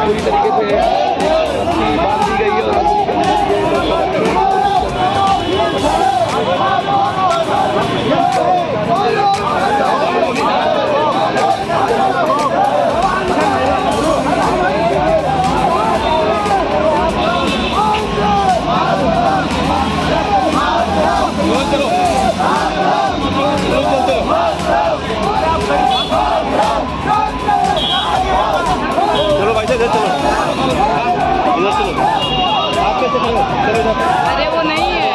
पूरी तरीके से बांध दी गई है अरे वो नहीं है।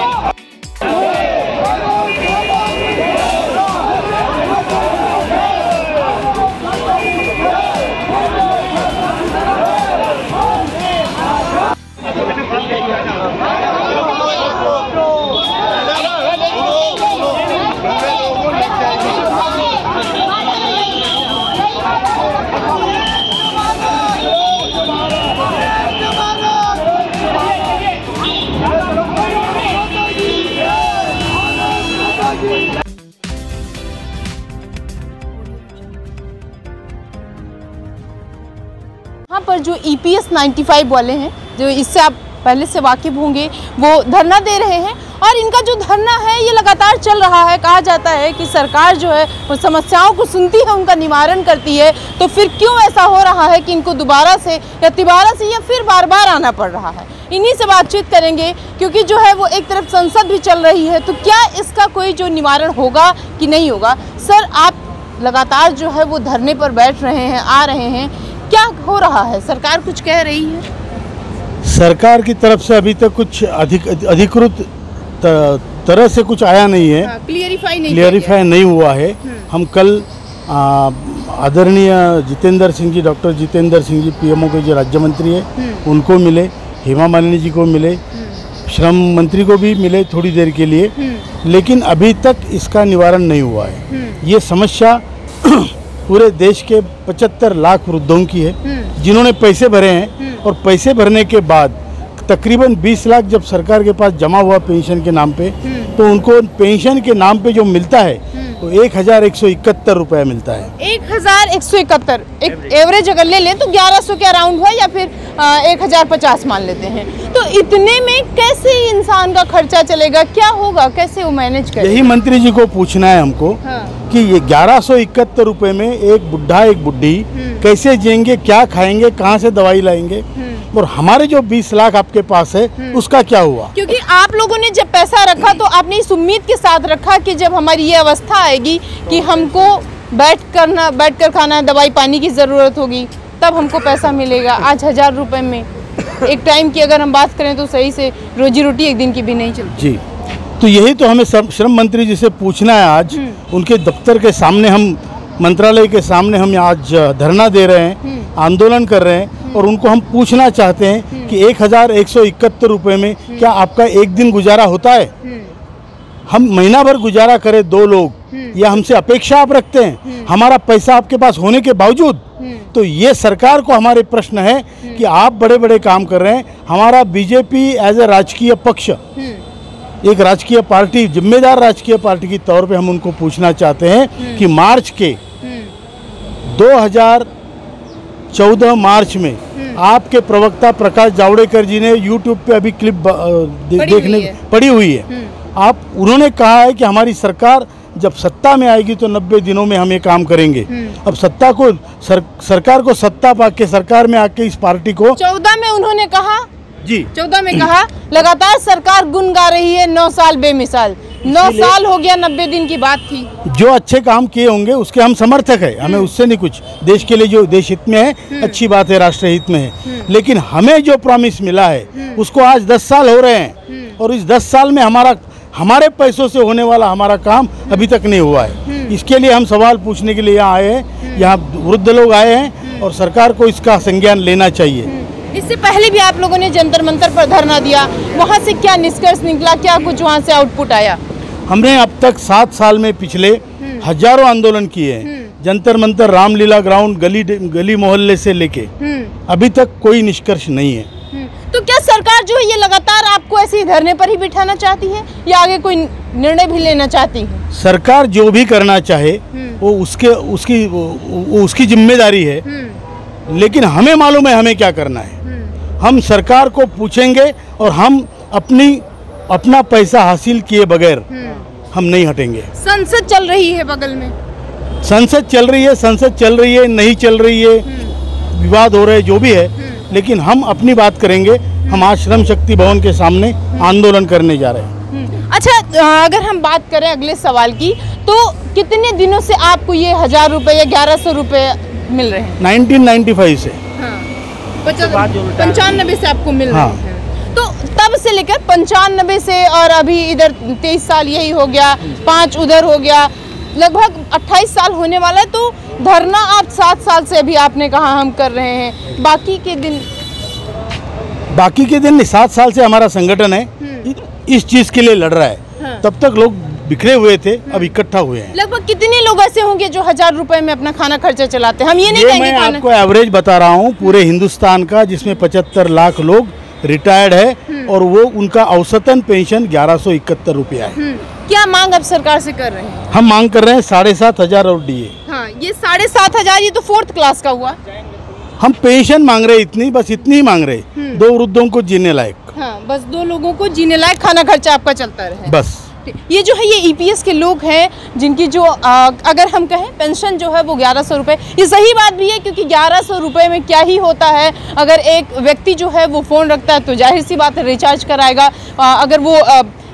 यहाँ पर जो EPS 95 वाले हैं, जो इससे आप पहले से वाकिफ होंगे, वो धरना दे रहे हैं और इनका जो धरना है ये लगातार चल रहा है। कहा जाता है कि सरकार जो है वो समस्याओं को सुनती है, उनका निवारण करती है, तो फिर क्यों ऐसा हो रहा है कि इनको दोबारा से या तिबारा से या फिर बार बार आना पड़ रहा है। इन्हीं से बातचीत करेंगे क्योंकि जो है वो एक तरफ संसद भी चल रही है, तो क्या इसका कोई जो निवारण होगा कि नहीं होगा। सर, आप लगातार जो है वो धरने पर बैठ रहे हैं, आ रहे हैं, क्या हो रहा है? सरकार कुछ कह रही है? सरकार की तरफ से अभी तक कुछ अधिकृत तरह से कुछ आया नहीं है। क्लियरिफाई नहीं हुआ है। हम कल आदरणीय जितेंद्र सिंह जी, डॉक्टर जितेंद्र सिंह जी PMO के जो राज्य मंत्री है, उनको मिले, हेमा मालिनी जी को मिले, श्रम मंत्री को भी मिले थोड़ी देर के लिए, लेकिन अभी तक इसका निवारण नहीं हुआ है। ये समस्या पूरे देश के 75 लाख वृद्धों की है जिन्होंने पैसे भरे हैं, और पैसे भरने के बाद तकरीबन 20 लाख जब सरकार के पास जमा हुआ पेंशन के नाम पे, तो उनको पेंशन के नाम पे जो मिलता है तो 1171 रुपये मिलता है। 1171 एक एवरेज अगर ले लें तो 1100 के अराउंड है, या फिर 1050 मान लेते हैं। तो इतने में कैसे इंसान का खर्चा चलेगा, क्या होगा, कैसे वो मैनेज करेगा? यही मंत्री जी को पूछना है हमको। कि ये 1171 रुपये में एक बुढ़ा एक बुढ़ी कैसे जिएंगे, क्या खाएंगे, कहाँ से दवाई लाएंगे, और हमारे जो 20 लाख आपके पास है उसका क्या हुआ? क्योंकि आप लोगों ने जब पैसा रखा तो आपने इस उम्मीद के साथ रखा कि जब हमारी ये अवस्था आएगी कि हमको बैठ कर खाना, दवाई पानी की ज़रूरत होगी, तब हमको पैसा मिलेगा। आज 1000 रुपये में एक टाइम की अगर हम बात करें तो सही से रोजी रोटी एक दिन की भी नहीं चलती। जी, तो यही तो हमें श्रम मंत्री जी से पूछना है। आज उनके दफ्तर के सामने, हम मंत्रालय के सामने हम आज धरना दे रहे हैं, आंदोलन कर रहे हैं, और उनको हम पूछना चाहते हैं कि 1171 रुपये में क्या आपका एक दिन गुजारा होता है? हम महीना भर गुजारा करें 2 लोग, या हमसे अपेक्षा आप रखते हैं हमारा पैसा आपके पास होने के बावजूद? तो ये सरकार को हमारे प्रश्न है कि आप बड़े बड़े काम कर रहे हैं। हमारा बीजेपी एज ए राजकीय पक्ष, एक राजकीय पार्टी, जिम्मेदार राजकीय पार्टी के तौर पे हम उनको पूछना चाहते हैं कि मार्च के 2014 मार्च में आपके प्रवक्ता प्रकाश जावड़ेकर जी ने यूट्यूब पे अभी क्लिप पड़ी हुई है। उन्होंने कहा है कि हमारी सरकार जब सत्ता में आएगी तो 90 दिनों में हम ये काम करेंगे। अब सरकार को सत्ता पाके सरकार में आके इस पार्टी को 14 में उन्होंने कहा, जी 14 में कहा, लगातार सरकार गुन गा रही है, 9 साल बेमिसाल, 9 साल हो गया, 90 दिन की बात थी। जो अच्छे काम किए होंगे उसके हम समर्थक है, हमें उससे नहीं कुछ, देश के लिए जो देश हित में है अच्छी बात है, राष्ट्र हित में है, लेकिन हमें जो प्रॉमिस मिला है उसको आज 10 साल हो रहे हैं, और इस 10 साल में हमारे पैसों से होने वाला हमारा काम अभी तक नहीं हुआ है। इसके लिए हम सवाल पूछने के लिए यहाँ आए हैं, यहाँ वृद्ध लोग आए हैं, और सरकार को इसका संज्ञान लेना चाहिए। इससे पहले भी आप लोगों ने जंतर मंतर पर धरना दिया, वहाँ से क्या निष्कर्ष निकला, क्या कुछ वहाँ से आउटपुट आया? हमने अब तक 7 साल में पिछले हजारों आंदोलन किए हैं, जंतर मंतर, रामलीला ग्राउंड, गली मोहल्ले से लेके अभी तक कोई निष्कर्ष नहीं है। तो क्या सरकार जो है ये लगातार आपको ऐसे ही धरने पर ही बिठाना चाहती है या आगे कोई निर्णय भी लेना चाहती है? सरकार जो भी करना चाहे वो उसकी जिम्मेदारी है, लेकिन हमें मालूम है हमें क्या करना है। हम सरकार को पूछेंगे और हम अपना पैसा हासिल किए बगैर हम नहीं हटेंगे। संसद चल रही है बगल में, संसद चल रही है नहीं चल रही है, विवाद हो रहे जो भी है, लेकिन हम अपनी बात करेंगे। हम आज श्रम शक्ति भवन के सामने आंदोलन करने जा रहे हैं। अच्छा, अगर हम बात करें अगले सवाल की, तो कितने दिनों से आपको ये 1000 रुपये या 1100 रुपये मिल रहे हैं? 1995 से। 95 से आपको मिल रहे हैं। तो तब से लेकर 95 से और अभी इधर 23 साल यही हो गया, 5 उधर हो गया, लगभग 28 साल होने वाला है। तो धरना आप 7 साल से अभी आपने कहा हम कर रहे हैं, बाकी के दिन 7 साल से हमारा संगठन है, इस चीज के लिए लड़ रहा है। तब तक लोग बिखरे हुए थे, अब इकट्ठा हुए हैं। लगभग कितने लोग ऐसे होंगे जो 1000 रुपए में अपना खाना खर्चा चलाते हैं? हम ये नहीं कहेंगे, मैं आपको एवरेज बता रहा हूँ पूरे हिंदुस्तान का, जिसमें 75 लाख लोग रिटायर्ड है और वो उनका औसतन पेंशन 1171 रुपया है। क्या मांग अब सरकार से कर रहे हैं? हम मांग कर रहे हैं 7,500 और डीए। हाँ, ये 7,500 ये तो 4th क्लास का हुआ। हम पेंशन मांग रहे, इतनी ही मांग रहे, 2 वृद्धों को जीने लायक। हाँ, बस 2 लोगों को जीने लायक खाना खर्चा आपका चलता रहे बस। ये जो है ये ईपीएस के लोग हैं जिनकी जो अगर हम कहें पेंशन जो है वो 1100 रुपये, ये सही बात भी है, क्योंकि 1100 रुपये में क्या ही होता है। अगर एक व्यक्ति जो है वो फ़ोन रखता है तो जाहिर सी बात है रिचार्ज कराएगा। अगर वो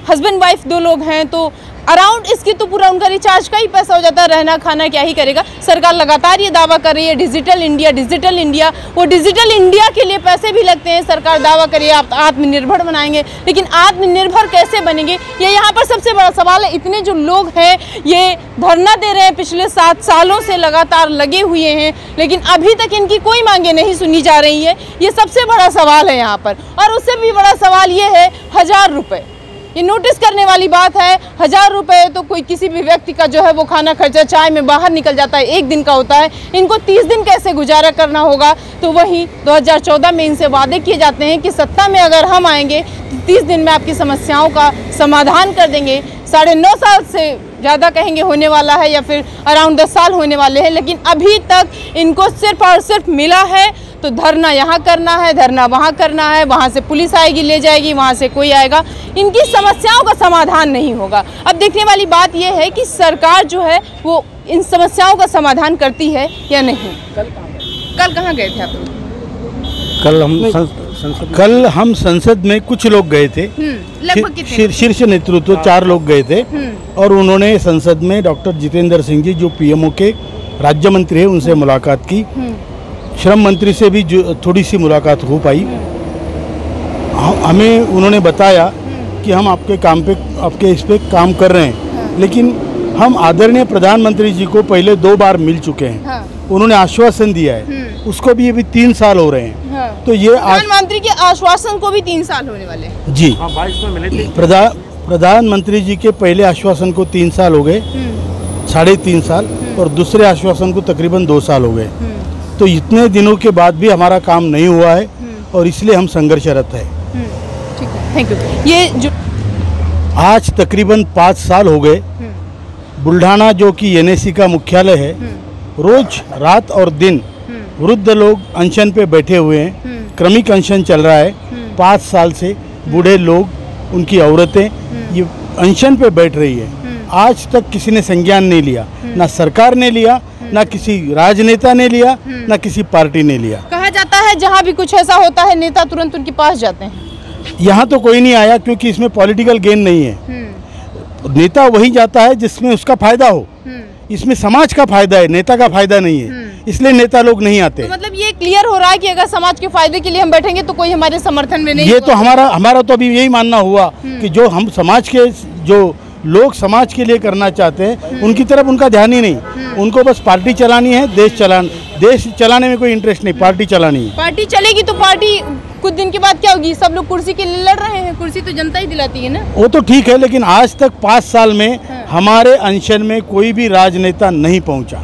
हस्बैंड वाइफ 2 लोग हैं तो अराउंड इसकी तो पूरा उनका रिचार्ज का ही पैसा हो जाता है, रहना खाना क्या ही करेगा। सरकार लगातार ये दावा कर रही है डिजिटल इंडिया, वो डिजिटल इंडिया के लिए पैसे भी लगते हैं। सरकार दावा कर रही है आप आत्मनिर्भर बनाएंगे, लेकिन आत्मनिर्भर कैसे बनेंगे, ये यहाँ पर सबसे बड़ा सवाल है। इतने जो लोग हैं ये धरना दे रहे हैं, पिछले 7 सालों से लगातार लगे हुए हैं, लेकिन अभी तक इनकी कोई मांगे नहीं सुनी जा रही है। ये सबसे बड़ा सवाल है यहाँ पर। और उससे भी बड़ा सवाल ये है 1000 रुपये, ये नोटिस करने वाली बात है। 1000 रुपये तो कोई किसी भी व्यक्ति का जो है वो खाना खर्चा चाय में बाहर निकल जाता है, 1 दिन का होता है। इनको 30 दिन कैसे गुजारा करना होगा? तो वहीं 2014 में इनसे वादे किए जाते हैं कि सत्ता में अगर हम आएंगे तो 30 दिन में आपकी समस्याओं का समाधान कर देंगे। 9.5 साल से ज़्यादा कहेंगे होने वाला है, या फिर अराउंड 10 साल होने वाले हैं, लेकिन अभी तक इनको सिर्फ और सिर्फ मिला है तो धरना यहाँ करना है, धरना वहाँ करना है, वहाँ से पुलिस आएगी ले जाएगी, वहाँ से कोई आएगा, इनकी समस्याओं का समाधान नहीं होगा। अब देखने वाली बात यह है कि सरकार जो है वो इन समस्याओं का समाधान करती है या नहीं। कल कहाँ गए थे आप लोग? कल हम संसद में कुछ लोग गए थे, लगभग कितने? शीर्ष नेतृत्व 4 लोग गए थे, और उन्होंने संसद में डॉक्टर जितेंद्र सिंह जी जो पीएमओ के राज्य मंत्री है उनसे मुलाकात की। श्रम मंत्री से भी जो थोड़ी सी मुलाकात हो पाई। हमें उन्होंने बताया कि हम आपके इस पे काम कर रहे हैं, लेकिन हम आदरणीय प्रधानमंत्री जी को पहले 2 बार मिल चुके हैं। उन्होंने आश्वासन दिया है, उसको भी अभी 3 साल हो रहे हैं। तो ये प्रधानमंत्री के आश्वासन को भी 3 साल होने वाले हैं। जी, 22 में मिले थे। प्रधानमंत्री जी के पहले आश्वासन को 3 साल हो गए, 3.5 साल, और दूसरे आश्वासन को तकरीबन 2 साल हो गए। तो इतने दिनों के बाद भी हमारा काम नहीं हुआ है और इसलिए हम संघर्षरत है। ठीक है, थैंक यू। ये जो आज तकरीबन 5 साल हो गए, बुल्ढाना जो कि एनएसी का मुख्यालय है, रोज रात और दिन वृद्ध लोग अनशन पे बैठे हुए हैं। क्रमिक अनशन चल रहा है 5 साल से। बूढ़े लोग, उनकी औरतें ये अनशन पे बैठ रही है। आज तक किसी ने संज्ञान नहीं लिया, ना सरकार ने लिया, ना किसी राजनेता ने लिया, ना किसी पार्टी ने लिया। कहा जाता है जहाँ भी कुछ ऐसा होता है नेता तुरंत उनके पास जाते हैं। यहाँ तो कोई नहीं आया, क्योंकि इसमें पॉलिटिकल गेन नहीं है। नेता वही जाता है जिसमें उसका फायदा हो। इसमें समाज का फायदा है, नेता का फायदा नहीं है, इसलिए नेता लोग नहीं आते। तो मतलब ये क्लियर हो रहा है कि अगर समाज के फायदे के लिए हम बैठेंगे तो कोई हमारे समर्थन में नहीं। ये तो हमारा तो अभी यही मानना हुआ कि जो हम समाज के जो लोग समाज के लिए करना चाहते हैं उनकी तरफ उनका ध्यान ही नहीं। उनको बस पार्टी चलानी है, देश चलाने में कोई इंटरेस्ट नहीं, पार्टी चलानी है। पार्टी चलेगी तो पार्टी कुछ दिन के बाद क्या होगी? सब लोग कुर्सी के लिए लड़ रहे हैं, कुर्सी तो जनता ही दिलाती है ना। वो तो ठीक है, लेकिन आज तक 5 साल में हमारे अनशन में कोई भी राजनेता नहीं पहुंचा।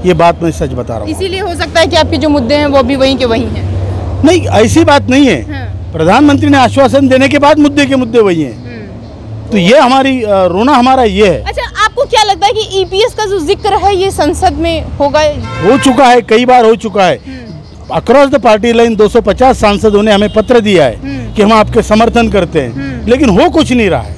ये बात मैं सच बता रहा हूँ। इसीलिए हो सकता है कि आपके जो मुद्दे हैं वो भी वहीं के वहीं हैं। नहीं, ऐसी बात नहीं है। प्रधानमंत्री ने आश्वासन देने के बाद मुद्दे के मुद्दे वही हैं। तो ये हमारी रोना हमारा ये है। अच्छा, आपको क्या लगता है कि ईपीएस का जो जिक्र है ये संसद में होगा? हो चुका है, कई बार हो चुका है। अक्रॉस द पार्टी लाइन 250 सांसदों ने हमें पत्र दिया है कि हम आपके समर्थन करते हैं, लेकिन हो कुछ नहीं रहा है।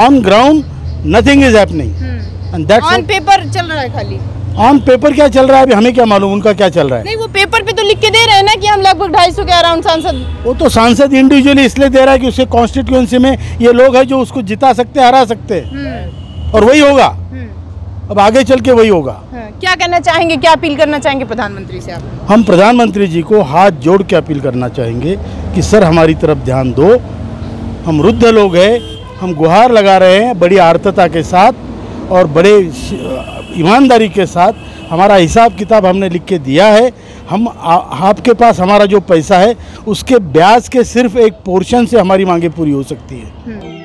On ground nothing is happening and that's on paper चल रहा है खाली। ऑन पेपर क्या चल रहा है अभी हमें क्या मालूम उनका क्या चल रहा है। नहीं, वो पेपर पे तो लिख के दे रहे हैं ना कि हम लगभग 250 के अराउंड सांसद। वो तो सांसद इंडिविजुअली इसलिए दे रहा है कि उसके कॉन्स्टिट्यूएंसी में ये लोग हैं जो उसको जिता सकते हरा सकते हैं, और वही होगा। अब आगे चल के वही होगा। क्या कहना चाहेंगे, क्या अपील करना चाहेंगे प्रधानमंत्री से आप? हम प्रधानमंत्री जी को हाथ जोड़ के अपील करना चाहेंगे कि सर हमारी तरफ ध्यान दो। हम वृद्ध लोग हैं, हम गुहार लगा रहे हैं बड़ी आर्तता के साथ और बड़े ईमानदारी के साथ। हमारा हिसाब किताब हमने लिख के दिया है। हम आपके पास हमारा जो पैसा है उसके ब्याज के सिर्फ एक पोर्शन से हमारी मांगे पूरी हो सकती है।